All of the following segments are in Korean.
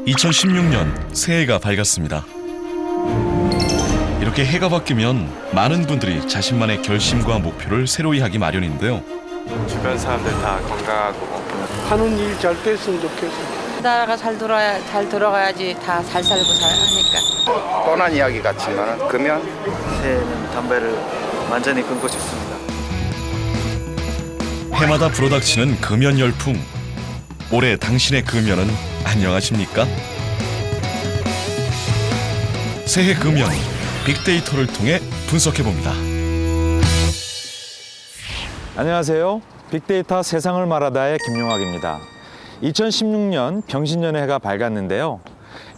2016년 새해가 밝았습니다. 이렇게 해가 바뀌면 많은 분들이 자신만의 결심과 목표를 새로이 하기 마련인데요. 주변 사람들 다 건강하고 하는 일 잘 됐으면 좋겠어. 나라가 잘 돌아가야지 다 잘 살고 하니까. 뻔한 이야기 같지만 금연 새해에는 담배를 완전히 끊고 싶습니다. 해마다 불어닥치는 금연 열풍. 올해 당신의 금연은 안녕하십니까? 새해 금연 빅데이터를 통해 분석해봅니다. 안녕하세요. 빅데이터 세상을 말하다의 김용학입니다. 2016년 병신년의 해가 밝았는데요.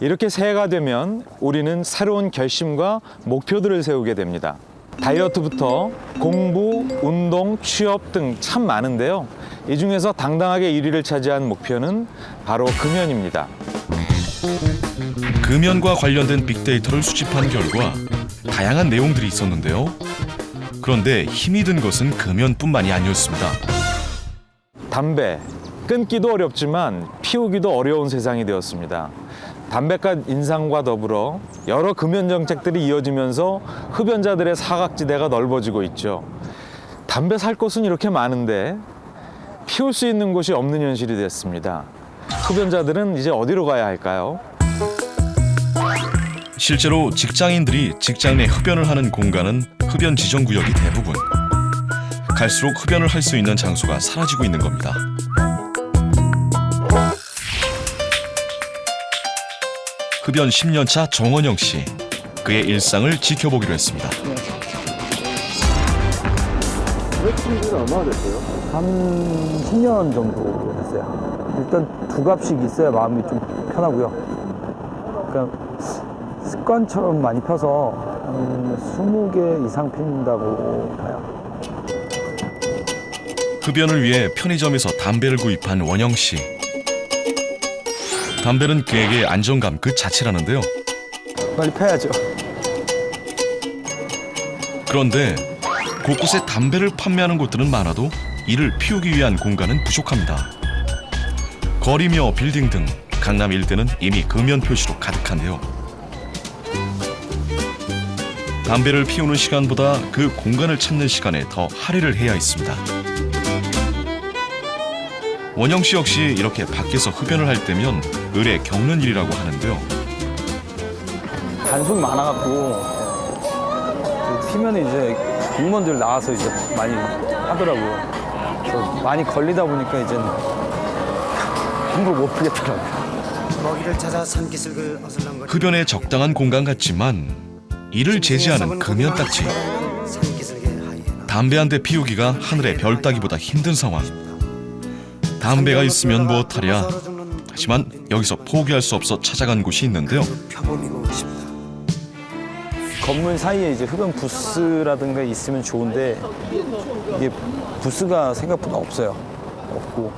이렇게 새해가 되면 우리는 새로운 결심과 목표들을 세우게 됩니다. 다이어트부터 공부, 운동, 취업 등 참 많은데요. 이 중에서 당당하게 1위를 차지한 목표는 바로 금연입니다. 금연과 관련된 빅데이터를 수집한 결과 다양한 내용들이 있었는데요. 그런데 힘이 든 것은 금연뿐만이 아니었습니다. 담배, 끊기도 어렵지만 피우기도 어려운 세상이 되었습니다. 담배값 인상과 더불어 여러 금연 정책들이 이어지면서 흡연자들의 사각지대가 넓어지고 있죠. 담배 살 곳은 이렇게 많은데 피울 수 있는 곳이 없는 현실이 됐습니다. 흡연자들은 이제 어디로 가야 할까요? 실제로 직장인들이 직장 내 흡연을 하는 공간은 흡연 지정 구역이 대부분. 갈수록 흡연을 할 수 있는 장소가 사라지고 있는 겁니다. 흡연 10년차 정원영 씨. 그의 일상을 지켜보기로 했습니다. 한 10년 정도 됐어요. 일단 두 갑씩 있어야 마음이 좀 편하고요. 그러니까 습관처럼 많이 펴서 한 20개 이상 핀다고 봐요. 흡연을 위해 편의점에서 담배를 구입한 원영 씨. 담배는 그에게 안정감 그 자체라는데요. 빨리 펴야죠. 그런데 곳곳에 담배를 판매하는 곳들은 많아도 이를 피우기 위한 공간은 부족합니다. 거리며 빌딩 등 강남 일대는 이미 금연 표시로 가득한데요. 담배를 피우는 시간보다 그 공간을 찾는 시간에 더 할애를 해야 했습니다. 원영 씨 역시 이렇게 밖에서 흡연을 할 때면 을에 겪는 일이라고 하는데요. 단속이 많아갖고 피면은 이제 공무원들 나와서 이제 많이 하더라고요. 그래서 많이 걸리다 보니까 이제는 함부로 못 피겠더라고요. 먹이를 찾아 산기슭을 어슬렁거리는 흡연에 적당한 공간 같지만 이를 제지하는 금연 딱지. 산기슭의 하이에나. 담배 한 대 피우기가 하늘의 별 따기보다 힘든 상황. 담배가 있으면 무엇하랴. 하지만 여기서 포기할 수 없어 찾아간 곳이 있는데요. 펴보이고 싶다. 건물 사이에 이제 흡연 부스라든가 있으면 좋은데 이게 부스가 생각보다 없어요. 없고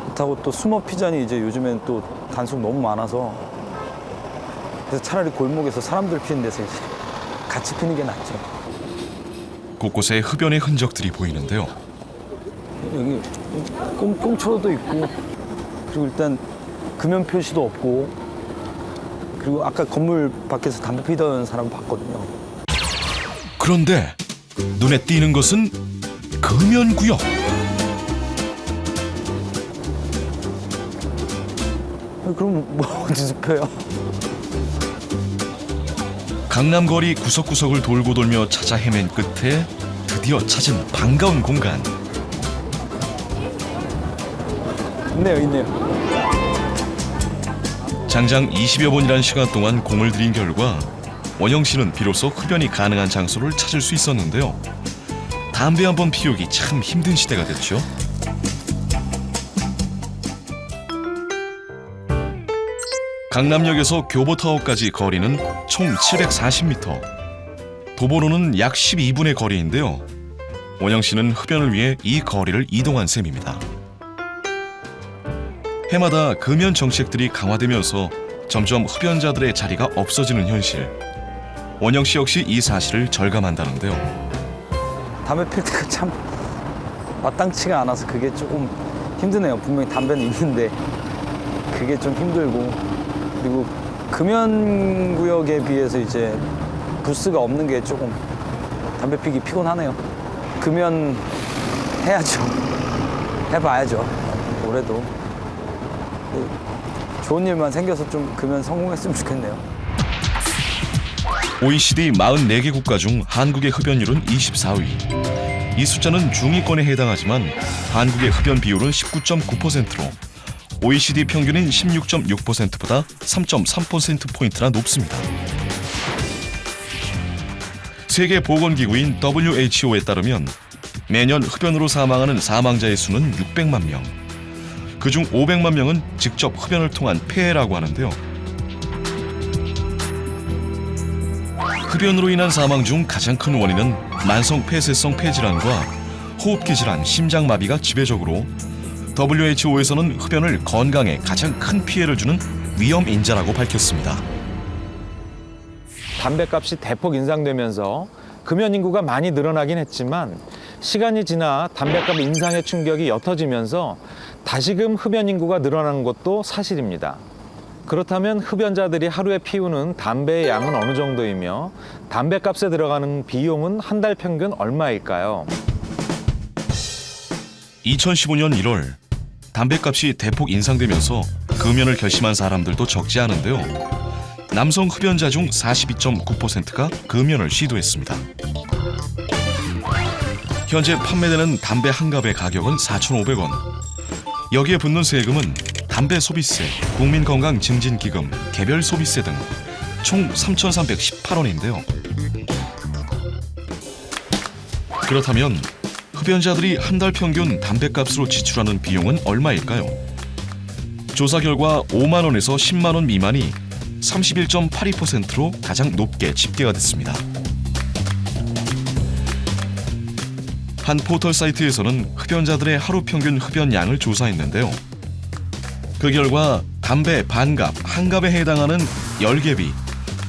그렇다고 또 숨어 피자니 이제 요즘엔 또 단속 너무 많아서 그래서 차라리 골목에서 사람들 피는 데서 이제 같이 피는 게 낫죠. 곳곳에 흡연의 흔적들이 보이는데요. 여기 꽁초도 있고 그리고 일단 금연 표시도 없고 그리고 아까 건물 밖에서 담배 피던 사람 봤거든요. 그런데 눈에 띄는 것은 금연구역. 그럼 뭐 어디서 펴요? 강남 거리 구석구석을 돌고 돌며 찾아 헤맨 끝에 드디어 찾은 반가운 공간. 있네요. 장장 20여 번이란 시간 동안 공을 들인 결과 원영 씨는 비로소 흡연이 가능한 장소를 찾을 수 있었는데요. 담배 한 번 피우기 참 힘든 시대가 됐죠. 강남역에서 교보타워까지 거리는 총 740m. 도보로는 약 12분의 거리인데요. 원영 씨는 흡연을 위해 이 거리를 이동한 셈입니다. 해마다 금연 정책들이 강화되면서 점점 흡연자들의 자리가 없어지는 현실. 원영 씨 역시 이 사실을 절감한다는데요. 담배 필 때가 참 마땅치가 않아서 그게 조금 힘드네요. 분명히 담배는 있는데 그게 좀 힘들고, 그리고 금연구역에 비해서 이제 부스가 없는 게 조금 담배 피기 피곤하네요. 금연 해야죠. 해봐야죠. 올해도 좋은 일만 생겨서 좀 금연 성공했으면 좋겠네요. OECD 44개 국가 중 한국의 흡연율은 24위. 이 숫자는 중위권에 해당하지만 한국의 흡연 비율은 19.9%로 OECD 평균인 16.6%보다 3.3%포인트나 높습니다. 세계보건기구인 WHO에 따르면 매년 흡연으로 사망하는 사망자의 수는 600만 명. 그중 500만 명은 직접 흡연을 통한 폐해라고 하는데요. 흡연으로 인한 사망 중 가장 큰 원인은 만성 폐쇄성 폐질환과 호흡기 질환, 심장마비가 지배적으로 WHO에서는 흡연을 건강에 가장 큰 피해를 주는 위험 인자라고 밝혔습니다. 담배값이 대폭 인상되면서 금연 인구가 많이 늘어나긴 했지만 시간이 지나 담배값 인상의 충격이 옅어지면서 다시금 흡연 인구가 늘어나는 것도 사실입니다. 그렇다면 흡연자들이 하루에 피우는 담배의 양은 어느 정도이며 담배값에 들어가는 비용은 한 달 평균 얼마일까요? 2015년 1월 담배값이 대폭 인상되면서 금연을 결심한 사람들도 적지 않은데요. 남성 흡연자 중 42.9%가 금연을 시도했습니다. 현재 판매되는 담배 한 갑의 가격은 4,500원. 여기에 붙는 세금은 담배 소비세, 국민건강증진기금, 개별 소비세 등 총 3,318원인데요. 그렇다면 흡연자들이 한 달 평균 담배값으로 지출하는 비용은 얼마일까요? 조사 결과 5만 원에서 10만 원 미만이 31.82%로 가장 높게 집계가 됐습니다. 한 포털 사이트에서는 흡연자들의 하루 평균 흡연량을 조사했는데요. 그 결과 담배 반갑, 한 갑에 해당하는 10갭이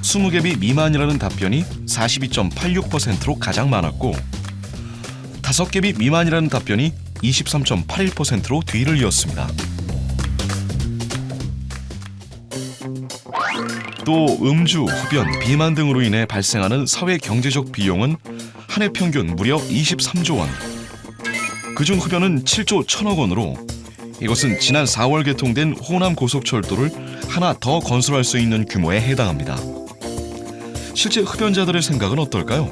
20갭이 미만이라는 답변이 42.86%로 가장 많았고 5갭이 미만이라는 답변이 23.81%로 뒤를 이었습니다. 또 음주, 흡연, 비만 등으로 인해 발생하는 사회 경제적 비용은 한 해 평균 무려 23조 원. 그중 흡연은 7조 1천억 원으로 이것은 지난 4월 개통된 호남 고속철도를 하나 더 건설할 수 있는 규모에 해당합니다. 실제 흡연자들의 생각은 어떨까요?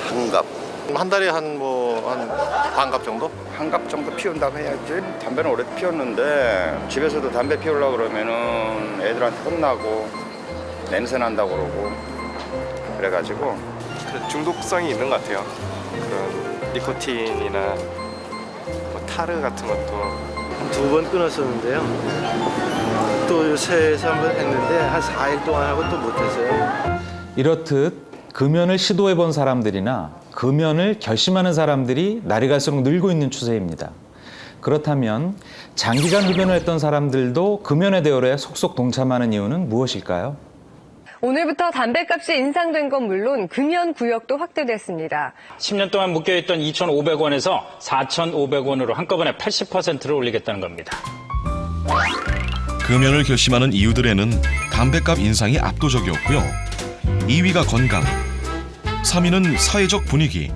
한갑. 한 달에 한 반갑 정도? 한 갑 정도 피운다고 해야지. 담배는 오래 피웠는데 집에서도 담배 피우려고 그러면은 애들한테 혼나고 냄새 난다고 그러고 그래가지고 그 중독성이 있는 것 같아요. 그런 니코틴이나 뭐 타르 같은 것도 2번 끊었었는데요. 또 새해에서 한 번 했는데 한 4일 동안 하고 또 못했어요. 이렇듯 금연을 시도해본 사람들이나 금연을 결심하는 사람들이 날이 갈수록 늘고 있는 추세입니다. 그렇다면 장기간 흡연을 했던 사람들도 금연의 대열에 속속 동참하는 이유는 무엇일까요? 오늘부터 담배값이 인상된 건 물론 금연 구역도 확대됐습니다. 10년 동안 묶여있던 2,500원에서 4,500원으로 한꺼번에 80%를 올리겠다는 겁니다. 금연을 결심하는 이유들에는 담배값 인상이 압도적이었고요. 2위가 건강, 3위는 사회적 분위기,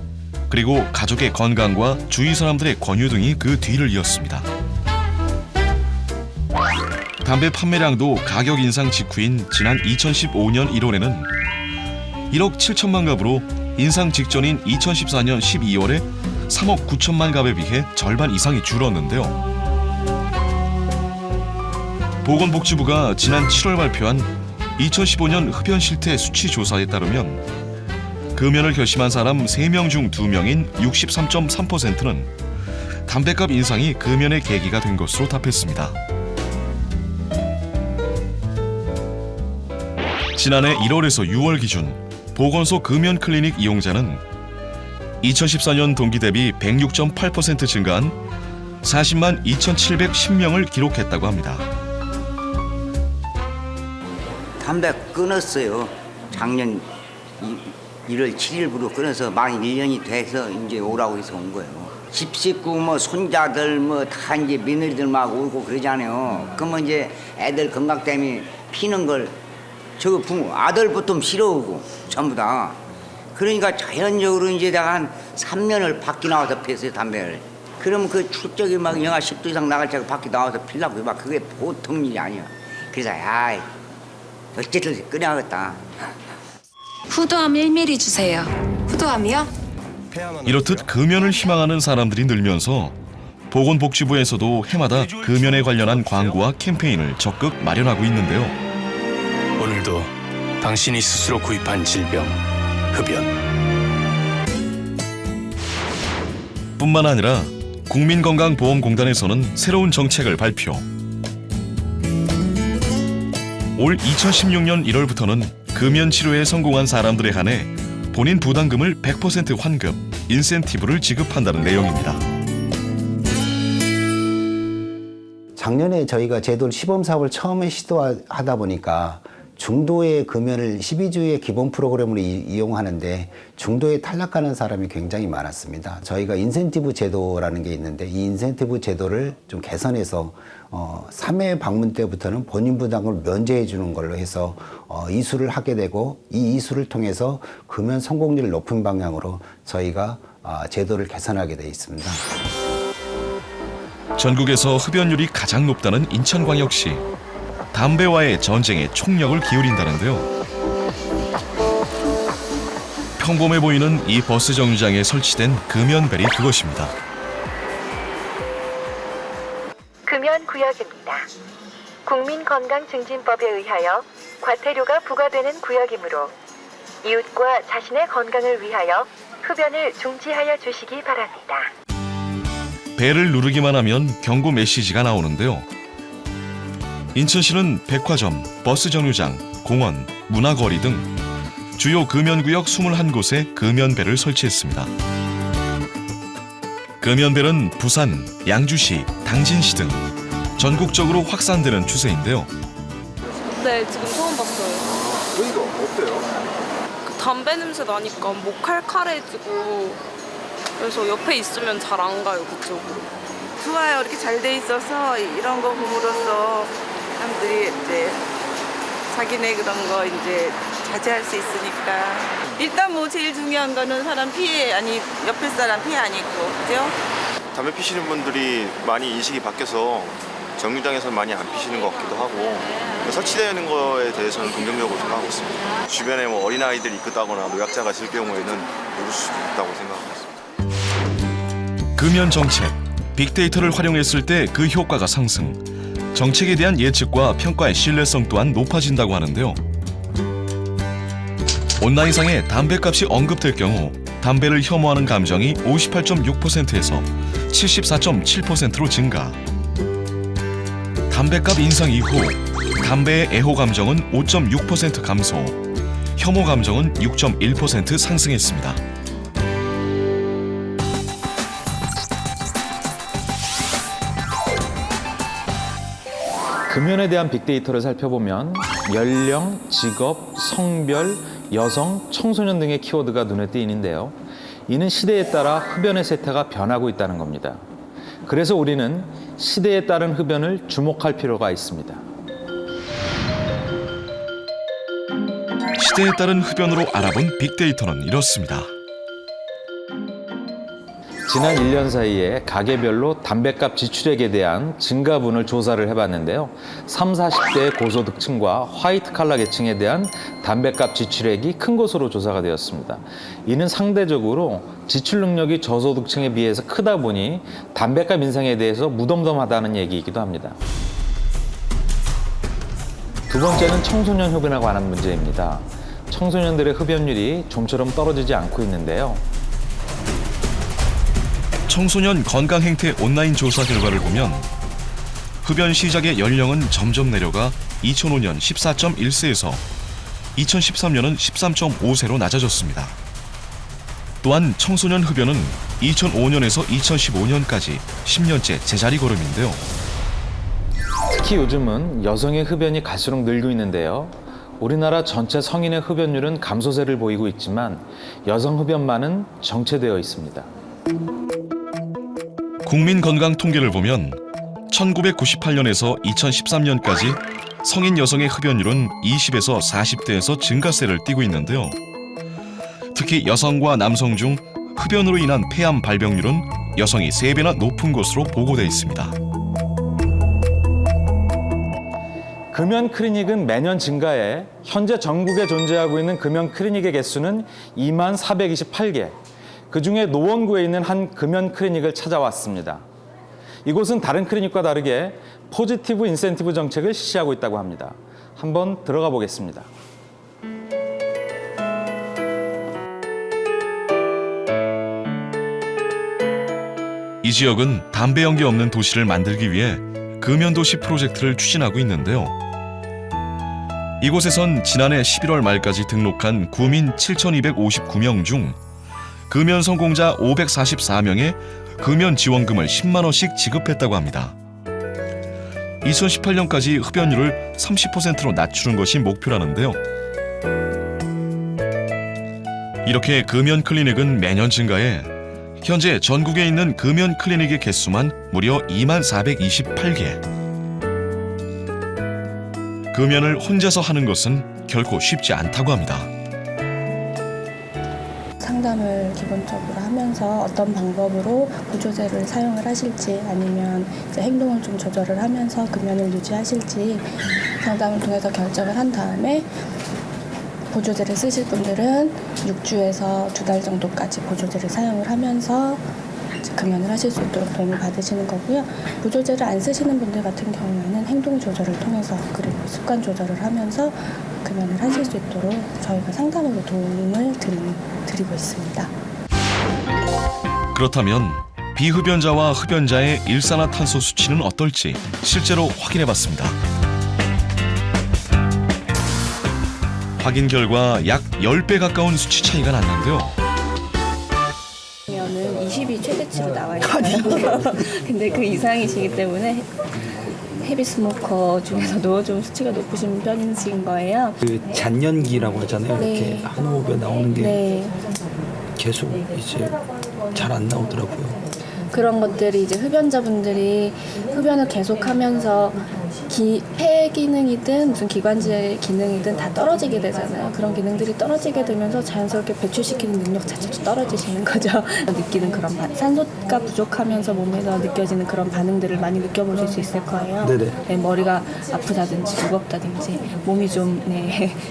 그리고 가족의 건강과 주위 사람들의 권유 등이 그 뒤를 이었습니다. 담배 판매량도 가격 인상 직후인 지난 2015년 1월에는 1억 7천만 갑으로 인상 직전인 2014년 12월에 3억 9천만 갑에 비해 절반 이상이 줄었는데요. 보건복지부가 지난 7월 발표한 2015년 흡연 실태 수치 조사에 따르면 금연을 결심한 사람 3명 중 2명인 63.3%는 담배값 인상이 금연의 계기가 된 것으로 답했습니다. 지난해 1월에서 6월 기준 보건소 금연 클리닉 이용자는 2014년 동기 대비 106.8% 증가한 40만 2,710명을 기록했다고 합니다. 담배 끊었어요. 작년 1월 7일부로 끊어서 막 1년이 돼서 이제 오라고 해서 온 거예요. 집 식구 뭐 손자들 뭐 다 이제 며느리들 막 오고 그러잖아요. 그러면 이제 애들 건강 때문에 피는 걸 저 부모 아들부터 싫어오고 전부 다. 그러니까 자연적으로 이제 내가 한 3년을 밖에 나와서 피웠어요, 담배를. 그러면 그 출적이 막 영하 10도 이상 나갈 때가 밖에 나와서 피려고 막 그게 보통 일이 아니야. 그래서 야 어쨌든 끊어야겠다. 후두암 1mm 주세요. 후두암이요? 이렇듯 금연을 희망하는 사람들이 늘면서 보건복지부에서도 해마다 금연에 관련한 광고와 캠페인을 적극 마련하고 있는데요. 오늘도 당신이 스스로 구입한 질병, 흡연. 뿐만 아니라 국민건강보험공단에서는 새로운 정책을 발표. 올 2016년 1월부터는 금연 치료에 성공한 사람들에 한해 본인 부담금을 100% 환급, 인센티브를 지급한다는 내용입니다. 작년에 저희가 제도를 시범 사업을 처음에 시도하다 보니까 중도의 금연을 12주의 기본 프로그램으로 이용하는데 중도에 탈락하는 사람이 굉장히 많았습니다. 저희가 인센티브 제도라는 게 있는데 이 인센티브 제도를 좀 개선해서 3회 방문 때부터는 본인 부담을 면제해 주는 걸로 해서 이수를 하게 되고 이 이수를 통해서 금연 성공률을 높은 방향으로 저희가 제도를 개선하게 돼 있습니다. 전국에서 흡연율이 가장 높다는 인천광역시. 담배와의 전쟁에 총력을 기울인다는데요. 평범해 보이는 이 버스 정류장에 설치된 금연벨이 그것입니다. 금연구역입니다. 국민건강증진법에 의하여 과태료가 부과되는 구역이므로 이웃과 자신의 건강을 위하여 흡연을 중지하여 주시기 바랍니다. 벨을 누르기만 하면 경고 메시지가 나오는데요. 인천시는 백화점, 버스 정류장, 공원, 문화거리 등 주요 금연구역 21곳에 금연벨을 설치했습니다. 금연벨은 부산, 양주시, 당진시 등 전국적으로 확산되는 추세인데요. 네, 지금 처음 봤어요. 여기가 어때요? 담배 냄새 나니까 목 칼칼해지고 그래서 옆에 있으면 잘 안 가요, 그쪽으로. 좋아요. 이렇게 잘 돼 있어서 이런 거 봄으로써 사람들이 이제 자기네 그런 거 이제 자제할 수 있으니까. 일단 뭐 제일 중요한 거는 사람 피해 아니 옆에 사람 피해 아니고 그죠? 담배 피시는 분들이 많이 인식이 바뀌어서 정류장에서 많이 안 피시는 것 같기도 하고 설치되는 거에 대해서는 긍정적으로 생각하고 있습니다. 주변에 뭐 어린아이들이 있다거나 노약자가 있을 경우에는 누를 수도 있다고 생각하고 있습니다. 금연 정책, 빅데이터를 활용했을 때 그 효과가 상승, 정책에 대한 예측과 평가의 신뢰성 또한 높아진다고 하는데요. 온라인상에 담배값이 언급될 경우 담배를 혐오하는 감정이 58.6%에서 74.7%로 증가. 담배값 인상 이후 담배의 애호 감정은 5.6% 감소, 혐오 감정은 6.1% 상승했습니다. 금연에 대한 빅데이터를 살펴보면 연령, 직업, 성별, 여성, 청소년 등의 키워드가 눈에 띄는데요. 이는 시대에 따라 흡연의 세태가 변하고 있다는 겁니다. 그래서 우리는 시대에 따른 흡연을 주목할 필요가 있습니다. 시대에 따른 흡연으로 알아본 빅데이터는 이렇습니다. 지난 1년 사이에 가게별로 담배값 지출액에 대한 증가분을 조사를 해봤는데요. 30, 40대 고소득층과 화이트 칼라 계층에 대한 담배값 지출액이 큰 것으로 조사가 되었습니다. 이는 상대적으로 지출 능력이 저소득층에 비해서 크다 보니 담배값 인상에 대해서 무덤덤하다는 얘기이기도 합니다. 두 번째는 청소년 흡연에 관한 문제입니다. 청소년들의 흡연율이 좀처럼 떨어지지 않고 있는데요. 청소년 건강행태 온라인 조사 결과를 보면 흡연 시작의 연령은 점점 내려가 2005년 14.1세에서 2013년은 13.5세로 낮아졌습니다. 또한 청소년 흡연은 2005년에서 2015년까지 10년째 제자리 걸음인데요. 특히 요즘은 여성의 흡연이 갈수록 늘고 있는데요. 우리나라 전체 성인의 흡연율은 감소세를 보이고 있지만 여성 흡연만은 정체되어 있습니다. 국민 건강 통계를 보면 1998년에서 2013년까지 성인 여성의 흡연율은 20에서 40대에서 증가세를 띠고 있는데요. 특히 여성과 남성 중 흡연으로 인한 폐암 발병률은 여성이 3배나 높은 것으로 보고돼 있습니다. 금연 클리닉은 매년 증가해 현재 전국에 존재하고 있는 금연 클리닉의 개수는 2만 428개. 그중에 노원구에 있는 한 금연 클리닉을 찾아왔습니다. 이곳은 다른 클리닉과 다르게 포지티브 인센티브 정책을 실시하고 있다고 합니다. 한번 들어가 보겠습니다. 이 지역은 담배 연기 없는 도시를 만들기 위해 금연도시 프로젝트를 추진하고 있는데요. 이곳에선 지난해 11월 말까지 등록한 구민 7,259명 중 금연 성공자 544명에 금연 지원금을 10만 원씩 지급했다고 합니다. 2018년까지 흡연율을 30%로 낮추는 것이 목표라는데요. 이렇게 금연 클리닉은 매년 증가해 현재 전국에 있는 금연 클리닉의 개수만 무려 2만 428개. 금연을 혼자서 하는 것은 결코 쉽지 않다고 합니다. 상담을 기본적으로 하면서 어떤 방법으로 보조제를 사용을 하실지 아니면 이제 행동을 좀 조절을 하면서 금연을 유지하실지 상담을 통해서 결정을 한 다음에 보조제를 쓰실 분들은 6주에서 2달 정도까지 보조제를 사용을 하면서 금연을 하실 수 있도록 도움을 받으시는 거고요. 보조제를 안 쓰시는 분들 같은 경우에는 행동 조절을 통해서 그리고 습관 조절을 하면서 금연을 하실 수 있도록 저희가 상담으로 도움을 드리고 있습니다. 그렇다면 비흡연자와 흡연자의 일산화탄소 수치는 어떨지 실제로 확인해봤습니다. 확인 결과 약 10배 가까운 수치 차이가 났는데요. 금연은 20이 최대치로 나와 있어요. 근데 그 이상이시기 때문에 헤비 스모커 중에서도 좀 수치가 높으신 편이신 거예요. 그 잔연기라고 하잖아요. 네. 이렇게 한 호흡에 나오는 게 네. 계속 이제 잘 안 나오더라고요. 그런 것들이 이제 흡연자분들이 흡연을 계속하면서 폐 기능이든 무슨 기관지 기능이든 다 떨어지게 되잖아요. 그런 기능들이 떨어지게 되면서 자연스럽게 배출시키는 능력 자체도 떨어지시는 거죠. 느끼는 그런 산소가 부족하면서 몸에서 느껴지는 그런 반응들을 많이 느껴보실 수 있을 거예요. 네네. 네, 머리가 아프다든지 무겁다든지 몸이 좀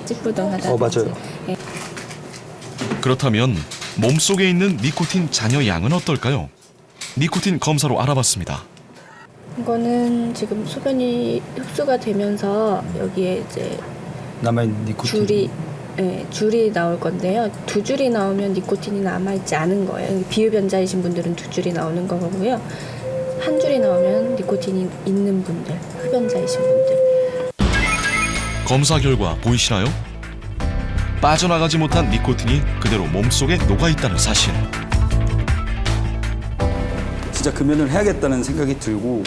찌뿌둥하다든지. 맞아요. 네. 그렇다면 몸속에 있는 니코틴 잔여 양은 어떨까요? 니코틴 검사로 알아봤습니다. 이거는 지금 소변이 흡수가 되면서 여기에 이제 남아있는 니코틴. 줄이 나올 건데요. 2줄이 나오면 니코틴이 남아있지 않은 거예요. 비흡연자이신 분들은 2줄이 나오는 거고요. 1줄이 나오면 니코틴이 있는 분들, 흡연자이신 분들. 검사 결과 보이시나요? 빠져나가지 못한 니코틴이 그대로 몸속에 녹아있다는 사실. 진짜 금연을 해야겠다는 생각이 들고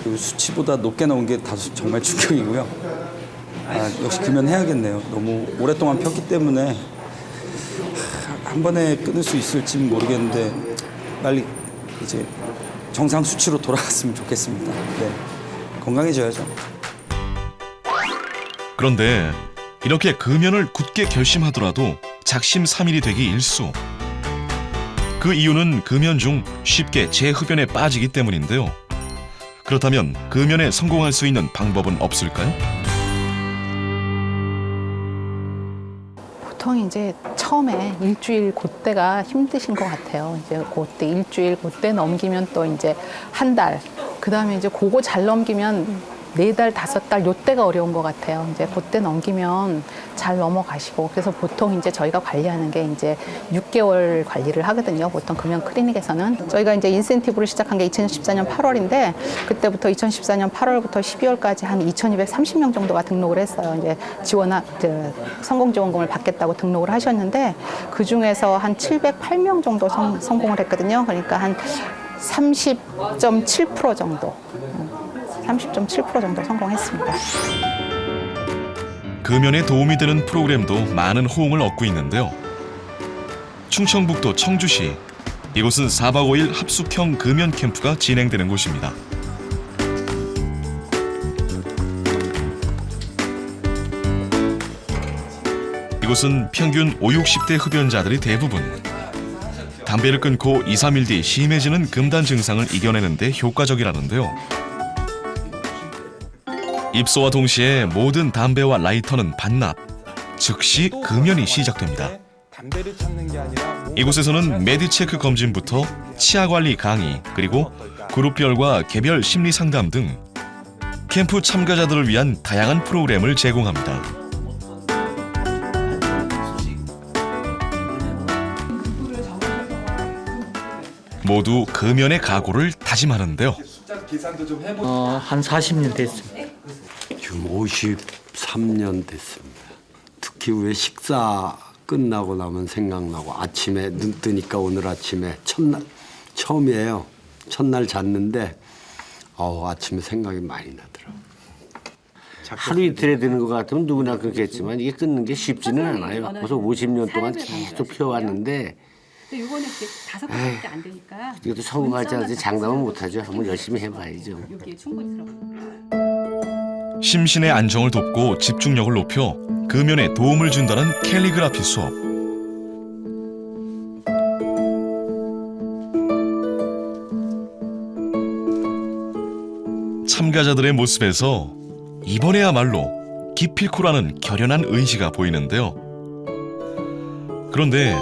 그 수치보다 높게 나온 게 다소 정말 충격이고요. 역시 금연해야겠네요. 너무 오랫동안 폈기 때문에 한 번에 끊을 수 있을지는 모르겠는데 빨리 이제 정상 수치로 돌아갔으면 좋겠습니다. 네, 건강해져야죠. 그런데 이렇게 금연을 굳게 결심하더라도 작심삼일이 되기 일쑤. 그 이유는 금연 중 쉽게 재흡연에 빠지기 때문인데요. 그렇다면 금연에 성공할 수 있는 방법은 없을까요? 보통 이제 처음에 일주일 그때가 힘드신 것 같아요. 이제 그때 일주일 그때 넘기면 또 이제 한 달, 그다음에 이제 그거 잘 넘기면 4달, 5달 요때가 어려운 것 같아요. 이제 그때 넘기면 잘 넘어가시고, 그래서 보통 이제 저희가 관리하는 게 이제 6개월 관리를 하거든요. 보통 금연 클리닉에서는. 저희가 이제 인센티브를 시작한 게 2014년 8월인데 그때부터 2014년 8월부터 12월까지 한 2,230명 정도가 등록을 했어요. 이제 성공 지원금을 받겠다고 등록을 하셨는데 그 중에서 한 708명 정도 성공을 했거든요. 그러니까 한 30.7% 정도. 30.7% 정도 성공했습니다. 금연에 도움이 되는 프로그램도 많은 호응을 얻고 있는데요. 충청북도 청주시, 이곳은 4박 5일 합숙형 금연 캠프가 진행되는 곳입니다. 이곳은 평균 5, 60대 흡연자들이 대부분. 담배를 끊고 2, 3일 뒤 심해지는 금단 증상을 이겨내는 데 효과적이라는데요. 입소와 동시에 모든 담배와 라이터는 반납, 즉시 금연이 시작됩니다. 이곳에서는 메디체크 검진부터 치아관리 강의, 그리고 그룹별과 개별 심리 상담 등 캠프 참가자들을 위한 다양한 프로그램을 제공합니다. 모두 금연의 각오를 다짐하는데요. 한 40년 됐습니다. 지금 53년 됐습니다. 특히 왜 식사 끝나고 나면 생각나고 아침에 눈 뜨니까 오늘 아침에 처음이에요. 첫날 잤는데 아침에 생각이 많이 나더라고요. 하루 이틀에 드는 것 같으면 누구나 그렇겠지만 이게 끊는 게 쉽지는 않아요. 그래서 50년 동안 계속 피워왔는데 이거는 5번밖에 안 되니까. 이것도 성공하지 않아서 장담은 못하죠. 한번 열심히 해봐야죠. 여기에 충분히 들어가. 심신의 안정을 돕고 집중력을 높여 금연에 도움을 준다는 캘리그라피 수업. 참가자들의 모습에서 이번에야말로 기필코라는 결연한 의지가 보이는데요. 그런데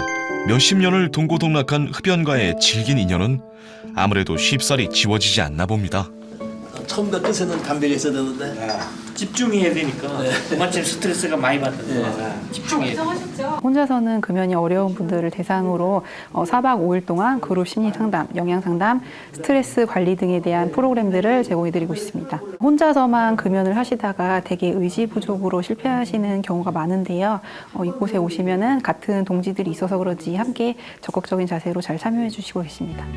몇십 년을 동고동락한 흡연과의 질긴 인연은 아무래도 쉽사리 지워지지 않나 봅니다. 처음부터 끝에는 담배를 했어야 되는데 집중해야 되니까 그만큼 스트레스가 많이 받는데 집중해야 돼요. 혼자서는 금연이 어려운 분들을 대상으로 4박 5일 동안 그룹 심리 상담, 영양 상담, 스트레스 관리 등에 대한 프로그램들을 제공해드리고 있습니다. 혼자서만 금연을 하시다가 되게 의지 부족으로 실패하시는 경우가 많은데요. 이곳에 오시면은 같은 동지들이 있어서 그런지 함께 적극적인 자세로 잘 참여해 주시고 계십니다.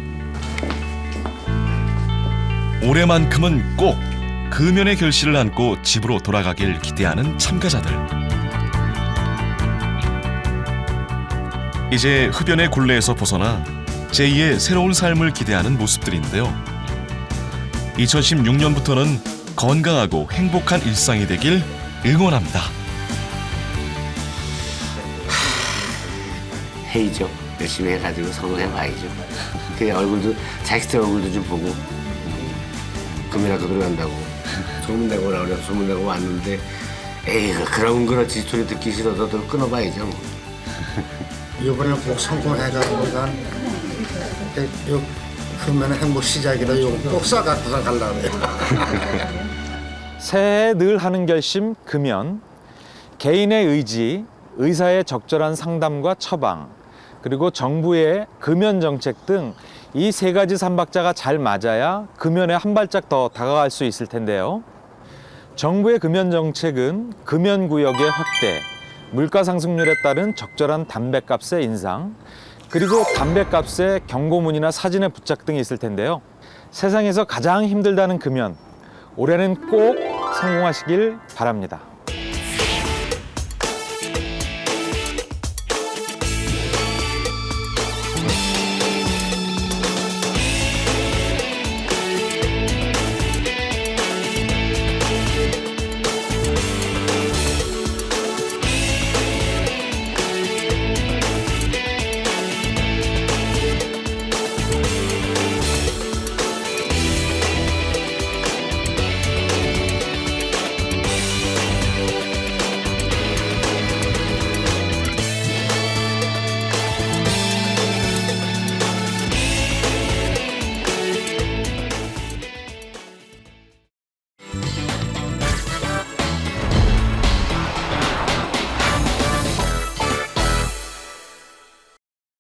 올해만큼은 꼭 금연의 결실을 안고 집으로 돌아가길 기대하는 참가자들. 이제 흡연의 굴레에서 벗어나 제2의 새로운 삶을 기대하는 모습들인데요. 2016년부터는 건강하고 행복한 일상이 되길 응원합니다. 해이죠. 열심히 해가지고 성공해봐야죠. 그 얼굴도 자식들 얼굴도 좀 보고 금이라도 들어간다고 소문내고 오라 그래 소문내고 왔는데 에이 그런 그렇지 소리 듣기 싫어서 또 끊어봐야죠. 뭐. 이번에 꼭 성공해가지고 그러면 행복 시작이다. 이거 꼭 싸갖고 가려고 그래요. 새해 늘 하는 결심 금연, 개인의 의지, 의사의 적절한 상담과 처방, 그리고 정부의 금연 정책 등 이 세 가지 삼박자가 잘 맞아야 금연에 한 발짝 더 다가갈 수 있을 텐데요. 정부의 금연 정책은 금연구역의 확대, 물가 상승률에 따른 적절한 담배값의 인상, 그리고 담배값의 경고문이나 사진의 부착 등이 있을 텐데요. 세상에서 가장 힘들다는 금연, 올해는 꼭 성공하시길 바랍니다.